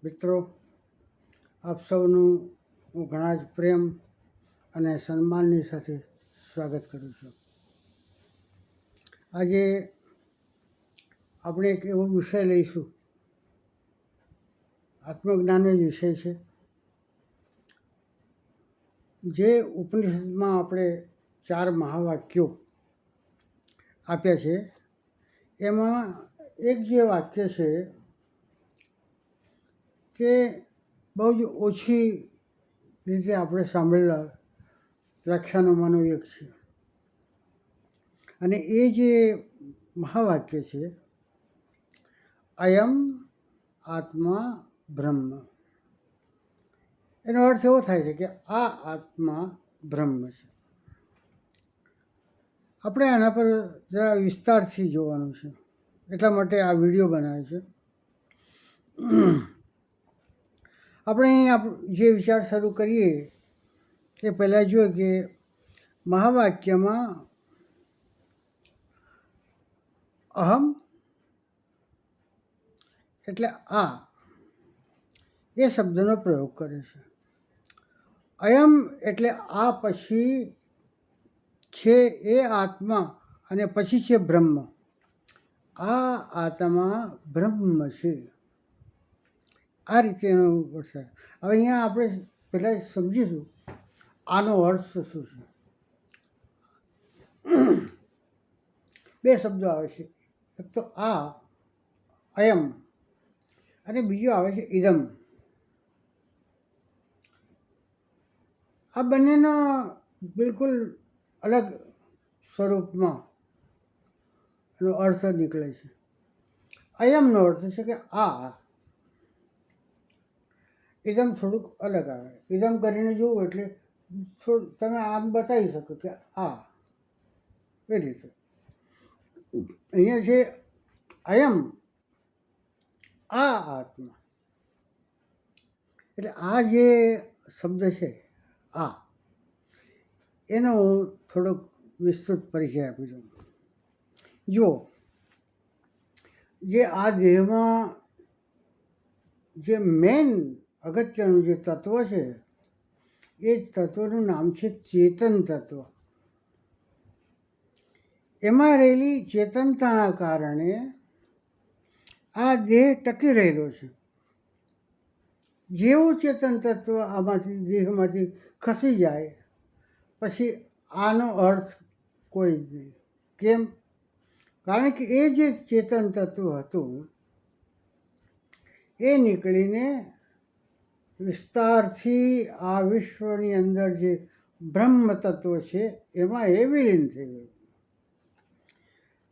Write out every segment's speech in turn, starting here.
મિત્રો, આપ સૌનું હું ઘણા જ પ્રેમ અને સન્માનની સાથે સ્વાગત કરું છું. આજે આપણે એક એવો વિષય લઈશું, આત્મજ્ઞાનનો જ વિષય છે. જે ઉપનિષદમાં આપણે 4 મહાવાક્યો આપ્યા છે, એમાં એક જે વાક્ય છે તે બહુ જ ઓછી રીતે આપણે સાંભળેલા વ્યાખ્યાનોમાંનું એક છે. અને એ જે મહાવાક્ય છે, અયમ આત્મા બ્રહ્મ. એનો અર્થ એવો થાય છે કે આ આત્મા બ્રહ્મ છે. આપણે આના પર જરા વિસ્તારથી જોવાનું છે, એટલા માટે આ વિડીયો બનાવ્યો છે. આપણે જે વિચાર શરૂ કરીએ એ પહેલાં જોઈએ કે મહાવાક્યમાં અહમ એટલે આ એ શબ્દનો પ્રયોગ કરે છે. અયમ એટલે આ પછી છે એ આત્મા અને પછી છે બ્રહ્મ. આ આત્મા બ્રહ્મ છે. આ રીતે એનો અર્થ થાય. હવે અહીંયા આપણે પહેલાં સમજીશું આનો અર્થ શું છે. 2 શબ્દો આવે છે, એક તો આ અયમ અને બીજો આવે છે ઇદમ. આ બંનેના બિલકુલ અલગ સ્વરૂપમાં એનો અર્થ નીકળે છે. અયમનો અર્થ છે કે આ, ઇદમ થોડુંક અલગ આવે. ઇદમ કરીને જોવું એટલે થોડું તમે આમ બતાવી શકો કે આ, એ રીતે. અહીંયા છે અયમ, આ આત્મા. એટલે આ જે શબ્દ છે આ, એનો હું થોડોક વિસ્તૃત પરિચય આપી દઉં. જો જે આ દેહમાં જે મેન અગત્યનું જે તત્વ છે, એ તત્વનું નામ છે ચેતન તત્વ. એમાં રહેલી ચેતનતાના કારણે આ દેહ ટકી રહેલો છે. જેવું ચેતન તત્વ આમાંથી દેહમાંથી ખસી જાય પછી આનો અર્થ કોઈ જ નહીં. કેમ? કારણ કે એ જે ચેતન તત્વ હતું એ નીકળીને વિસ્તારથી આ વિશ્વની અંદર જે બ્રહ્મ તત્વ છે એમાં એ વિલીન થઈ ગયું.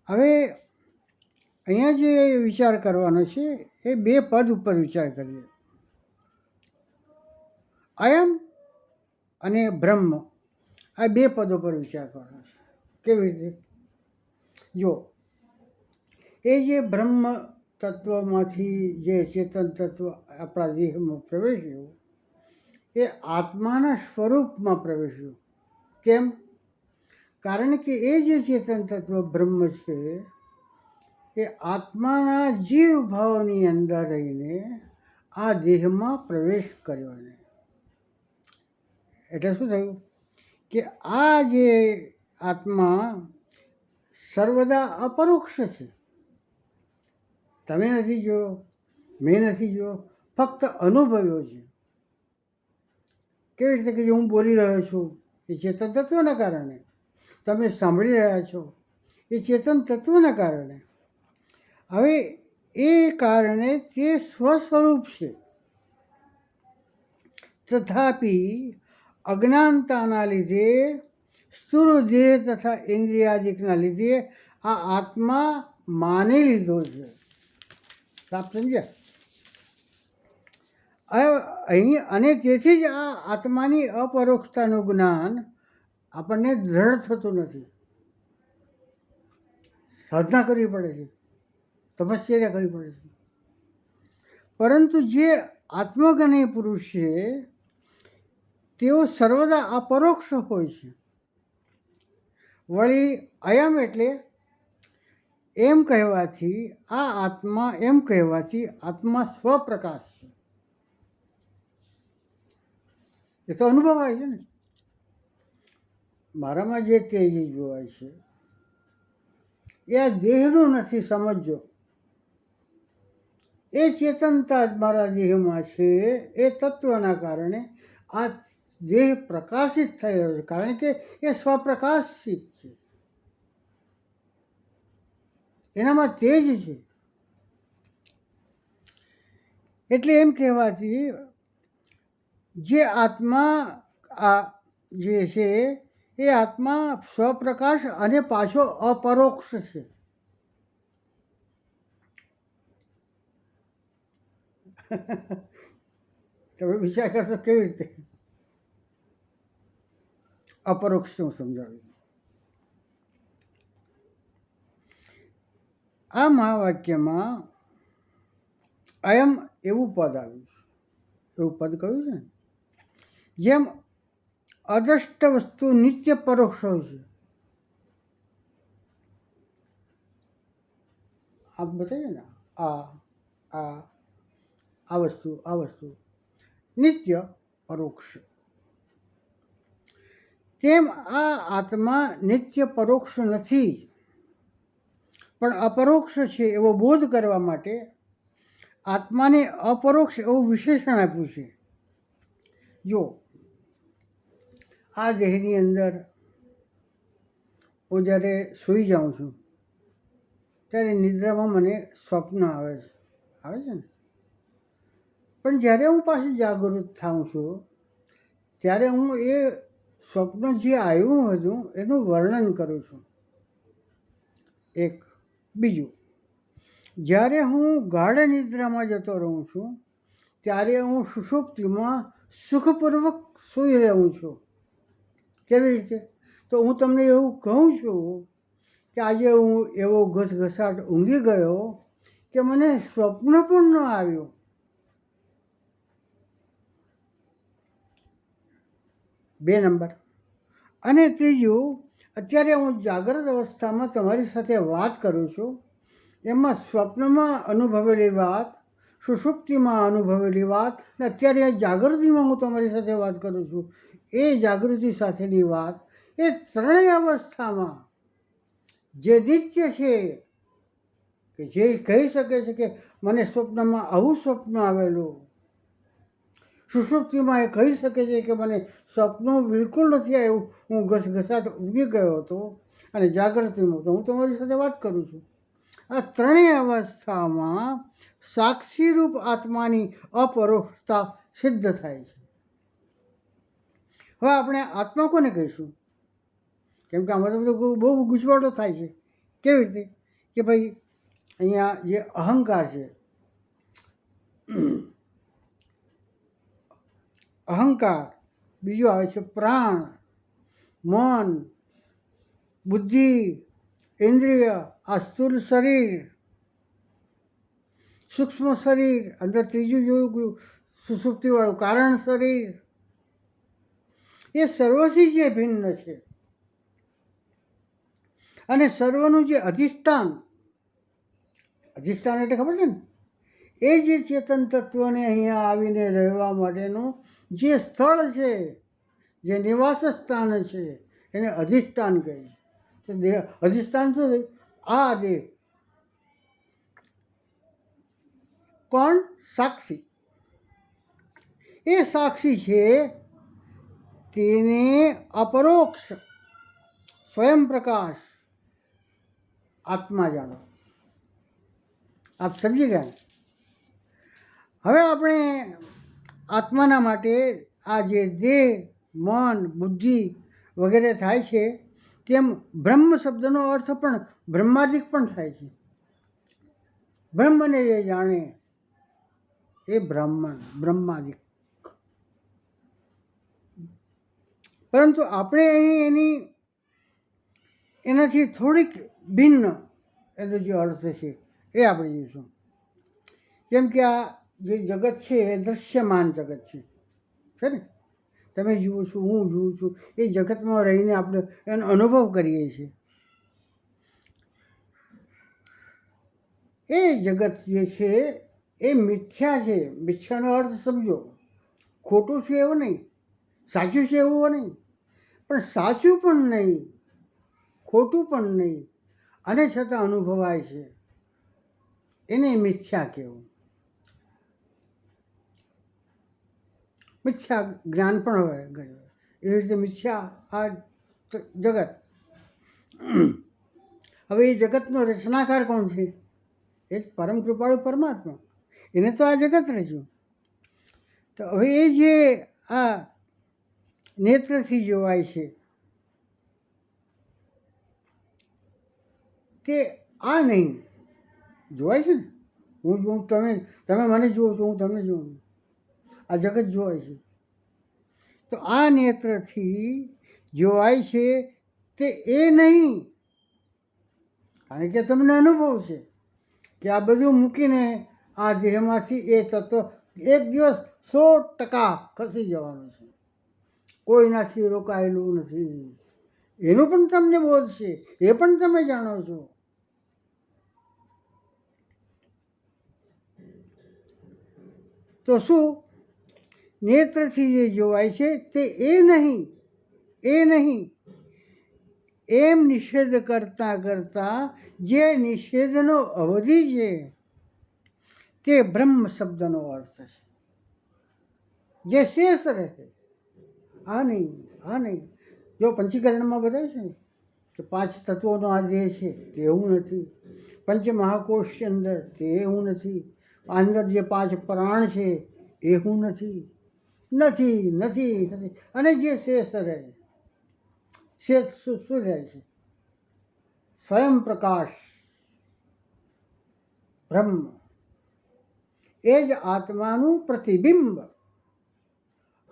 હવે અહીંયા જે વિચાર કરવાનો છે એ 2 પદ ઉપર વિચાર કરીએ. અયમ અને બ્રહ્મ, આ 2 પદો પર વિચાર કરવાનો છે. કેવી રીતે? જો એ જે બ્રહ્મ તત્વમાંથી જે ચેતન તત્વ આપણા દેહમાં પ્રવેશ્યું એ આત્માના સ્વરૂપમાં પ્રવેશ્યું. કેમ? કારણ કે એ જે ચેતન તત્વ બ્રહ્મ છે એ આત્માના જીવ ભાવની અંદર રહીને આ દેહમાં પ્રવેશ કર્યો. એને એટલે શું થયું કે આ જે આત્મા સર્વદા અપરોક્ષ છે. તમે નથી જોયો, મેં નથી જોયો, ફક્ત અનુભવ્યો છે. કેવી રીતે કે જે હું બોલી રહ્યો છું એ ચેતન તત્વના કારણે, તમે સાંભળી રહ્યા છો એ ચેતન તત્વના કારણે. હવે એ કારણે તે સ્વસ્વરૂપ છે. તથાપિ અજ્ઞાનતાના લીધે સ્થૂળ દેહ તથા ઇન્દ્રિયાદિકના લીધે આ આત્મા માની લીધો છે. આપ સમજ્યા? અહીં અને તેથી જ આ આત્માની અપરોક્ષતાનું જ્ઞાન આપણને દ્રઢ થતું નથી. સાધના કરવી પડે છે, તપશ્ચર્યા કરવી પડે છે. પરંતુ જે આત્મજ્ઞાની પુરુષ છે તેઓ સર્વદા અપરોક્ષ હોય છે. વળી અયમ એટલે એમ કહેવાથી આ આત્મા, એમ કહેવાથી આત્મા સ્વપ્રકાશ છે. એ તો અનુભવાય છે ને. મારામાં જે તેજ જોવાય છે એ આ દેહનું નથી, સમજજો. એ ચેતનતા જ મારા દેહમાં છે. એ તત્વના કારણે આ દેહ પ્રકાશિત થઈ રહ્યો છે, કારણ કે એ સ્વપ્રકાશિત છે, એનામાં તેજ છે. એટલે એમ કહેવાથી જે આત્મા આ જે છે એ આત્મા સ્વપ્રકાશ અને પાછો અપરોક્ષ છે. તમે વિચાર કરશો કેવી રીતે અપરોક્ષ હું સમજાવ્યું. આ મહાવાક્યમાં અયમ એવું પદ આવ્યું છે, એવું પદ કહ્યું છે ને, જેમ અદ્રષ્ટ વસ્તુ નિત્ય પરોક્ષ હોય છે. આપ બતાવીએ ને, આ વસ્તુ નિત્ય પરોક્ષ. તેમ આ આત્મા નિત્ય પરોક્ષ નથી, પણ અપરોક્ષ છે એવો બોધ કરવા માટે આત્માને અપરોક્ષ એવું વિશેષણ આપ્યું છે. જો આ દેહની અંદર હું જ્યારે સૂઈ જાઉં છું ત્યારે નિદ્રામાં મને સ્વપ્ન આવે છે ને, પણ જ્યારે હું પાછી જાગૃત થાઉં છું ત્યારે હું એ સ્વપ્ન જે આવ્યું હતું એનું વર્ણન કરું છું. એક. બીજું, જ્યારે હું ગાઢ નિદ્રામાં જતો રહું છું ત્યારે હું સુષુપ્તિમાં સુખપૂર્વક સૂઈ રહું છું. કેવી રીતે? તો હું તમને એવું કહું છું કે આજે હું એવો ઘસઘસાટ ઊંઘી ગયો કે મને સ્વપ્ન પણ ન આવ્યું. બે નંબર. અને ત્રીજું, અત્યારે હું જાગ્રત અવસ્થામાં તમારી સાથે વાત કરું છું, એમાં સ્વપ્નમાં અનુભવેલી વાત, સુષુપ્તિમાં અનુભવેલી વાત, અને અત્યારે જાગૃતિમાં હું તમારી સાથે વાત કરું છું, એ જાગૃતિ સાથેની વાત, એ ત્રણેય અવસ્થામાં જે નિત્ય છે, કે જે કહી શકે છે કે મને સ્વપ્નમાં આવું સ્વપ્ન આવેલું, સુષુપ્તિમાં એ કહી શકે છે કે મને સ્વપ્ન બિલકુલ નથી આવ્યું, હું ઘસઘસાટ ઊંઘી ગયો હતો, અને જાગૃતિમાં તો હું તમારી સાથે વાત કરું છું. આ ત્રણેય અવસ્થામાં સાક્ષીરૂપ આત્માની અપરોક્ષતા સિદ્ધ થાય છે. હવે આપણે આત્મા કોને કહીશું? કેમ કે આમાં તો બધું બહુ ગૂંચવાડો થાય છે. કેવી રીતે? કે ભાઈ અહીંયા જે અહંકાર છે, અહંકાર, બીજું આવે છે પ્રાણ, મન, બુદ્ધિ, ઇન્દ્રિય, આ સ્થૂળ શરીર, સૂક્ષ્મ શરીર, અંદર ત્રીજું જોયું સુષુપ્તિવાળું કારણ શરીર, એ સર્વથી જે ભિન્ન છે. અને સર્વનું જે અધિષ્ઠાન એટલે ખબર છે ને, એ જે ચેતન તત્વને અહીંયા આવીને રહેવા માટેનું જે સ્થળ છે, જે નિવાસ સ્થાન છે, એને અધિષ્ઠાન કહે છે. દેહ અધિષ્ઠાન શું છે? આ દેહ. કોણ? સાક્ષી. એ સાક્ષી છે તેને અપરોક્ષ સ્વયં પ્રકાશ આત્મા જાણો. આપ સમજી ગયા? હવે આપણે આત્માના માટે આ જે દેહ, મન, બુદ્ધિ વગેરે થાય છે, તેમ બ્રહ્મ શબ્દનો અર્થ પણ બ્રહ્માદિક પણ થાય છે. બ્રહ્મને જે જાણે એ બ્રહ્માદિક. પરંતુ આપણે એનાથી થોડીક ભિન્ન એનો જે અર્થ છે એ આપણે જોઈશું. જેમ કે આ જે જગત છે એ દૃશ્યમાન જગત છે ને, તમે જુઓ છો, હું જુઓ છું, એ જગતમાં રહીને આપણે એનો અનુભવ કરીએ છીએ. એ જગત જે છે એ મિથ્યા છે. મિથ્યાનો અર્થ સમજો, ખોટું છે એવું નહીં, સાચું છે એવું નહીં, પણ સાચું પણ નહીં, ખોટું પણ નહીં, અને છતાં અનુભવાય છે, એને મિથ્યા કહેવું. મિથ્યા જ્ઞાન પણ હોય ઘણી વાર. એવી રીતે મિથ્યા આ જગત. હવે એ જગતનો રચનાકાર કોણ છે? એ જ પરમ કૃપાળુ પરમાત્મા. એને તો આ જગત રચ્યું. તો હવે એ જે આ નેત્રથી જોવાય છે તે આ નહીં જોવાય છે ને. હું જોઉં, તમે મને જુઓ છો, હું તમને જોઉં, આ જગત જોવાય છે. તો આ નેત્રથી જોવાય છે તે એ નહીં. કારણ કે તમને અનુભવ છે કે આ બધું મૂકીને આ દેહમાંથી એ તત્વ એક દિવસ 100% ખસી જવાનું છે. કોઈનાથી રોકાયેલું નથી. એનું પણ તમને બોધ છે, એ પણ તમે જાણો છો. તો શું નેત્રથી જે જોવાય છે તે એ નહીં એમ નિષેધ કરતાં કરતાં જે નિષેધનો અવધિ છે તે બ્રહ્મ શબ્દનો અર્થ છે. જે શેષ રહે આ નહીં. જો પંચીકરણમાં બતાવે છે ને કે 5 તત્વોનો આ દેહ છે, તે એવું નથી. પંચ મહાકોશની અંદર તે એવું નથી. અંદર જે 5 પ્રાણ છે એ હું નથી. અને જે શેષ રહે, શેષ શું રહે છે? સ્વયં પ્રકાશ બ્રહ્મ, એ જ આત્માનું પ્રતિબિંબ.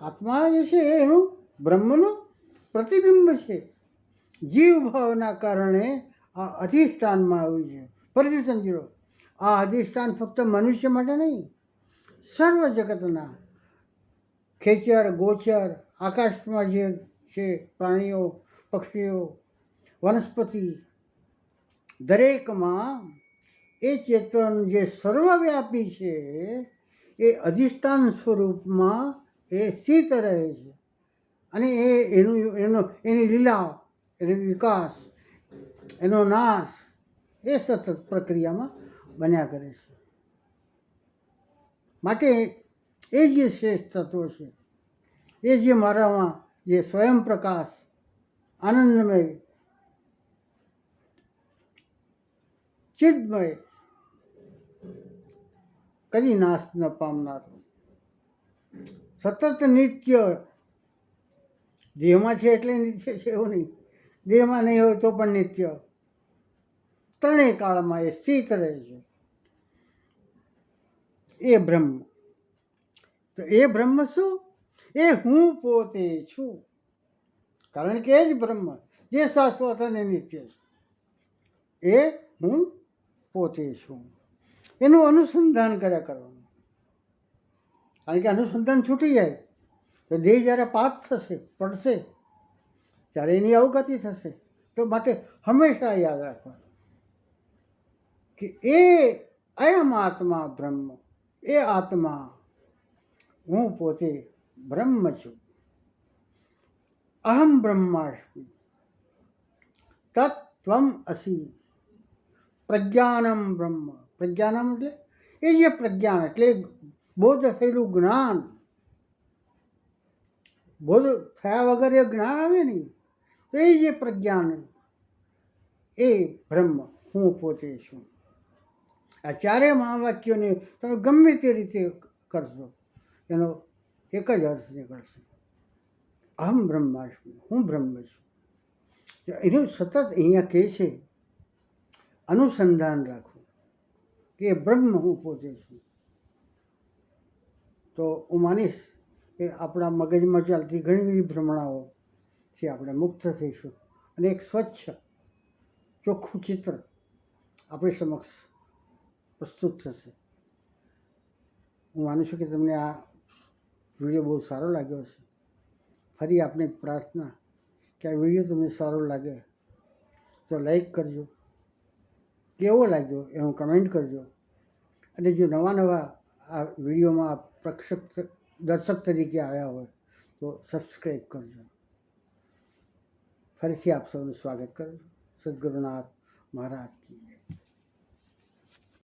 આત્મા જે છે એનું બ્રહ્મનું પ્રતિબિંબ છે. જીવ ભાવના કારણે આ અધિષ્ઠાનમાં આવ્યું છે. ફરીથી સમજી લો, આ અધિષ્ઠાન ફક્ત મનુષ્ય માટે નહીં, સર્વ જગતના ખેચર ગોચર આકાશમાં જે છે પ્રાણીઓ, પક્ષીઓ, વનસ્પતિ, દરેકમાં એ ચેતન જે સર્વવ્યાપી છે એ અધિષ્ઠાન સ્વરૂપમાં એ સ્થિત રહે છે. અને એની લીલા, એનો વિકાસ, એનો નાશ એ સતત પ્રક્રિયામાં બન્યા કરે છે. માટે એ જે શ્રેષ્ઠ તત્વો છે, એ જે મારામાં જે સ્વયં પ્રકાશ આનંદમય ચિદમય કદી નાશ ન પામનાર, સતત નિત્ય, દેહમાં છે એટલે નિત્ય છે એવું નહીં, દેહમાં નહીં હોય તો પણ નિત્ય, ત્રણેય કાળમાં એ સ્થિત રહે છે. એ બ્રહ્મ. તો એ બ્રહ્મ શું? એ હું પોતે છું. કારણ કે એ જ બ્રહ્મ જે શાશ્વત અને નિત્ય છે, એ હું પોતે છું. એનું અનુસંધાન કર્યા કરવાનું. કારણ કે અનુસંધાન છૂટી જાય તો દેહ જ્યારે પાપ થશે, પડશે, ત્યારે એની અવગતિ થશે. તો માટે હંમેશા યાદ રાખવાનું કે એ અયમ આત્મા બ્રહ્મ, એ આત્મા હું પોતે બ્રહ્મ છું. અહમ બ્રહ્માસ્મિ તત્ત્વમ અસી પ્રજ્ઞાનમ બ્રહ્મ. પ્રજ્ઞાનમ એટલે એ જે પ્રજ્ઞાન એટલે બોધ થયેલું જ્ઞાન. બોધ થયા વગર એ જ્ઞાન આવે નહીં. તો એ જે પ્રજ્ઞાન એ બ્રહ્મ હું પોતે છું. આ ચારે મહાવાક્યોને તમે ગમે તે રીતે કરશો એનો એક જ અર્થ નીકળશે, અહમ બ્રહ્માસ્મિ, હું બ્રહ્મ છું. એનું સતત અહીંયા કહે છે અનુસંધાન રાખવું કે બ્રહ્મ હું પોતે છું. તો હું માનીશ કે આપણા મગજમાં ચાલતી ઘણી બધી ભ્રમણાઓથી આપણે મુક્ત થઈશું અને એક સ્વચ્છ ચોખ્ખું ચિત્ર આપણી સમક્ષ પ્રસ્તુત થશે. હું માનું છું કે તમને આ વિડીયો બહુ સારો લાગ્યો હશે. ફરી આપણે પ્રાર્થના કે આ વિડીયો તમને સારો લાગે તો લાઈક કરજો, કેવો લાગ્યો એનું કમેન્ટ કરજો. અને જો નવા આ વિડીયોમાં આપ દર્શક તરીકે આવ્યા હોય તો સબસ્ક્રાઈબ કરજો. ફરીથી આપ સૌનું સ્વાગત કરું છું. સદગુરુનાથ મહારાજ કી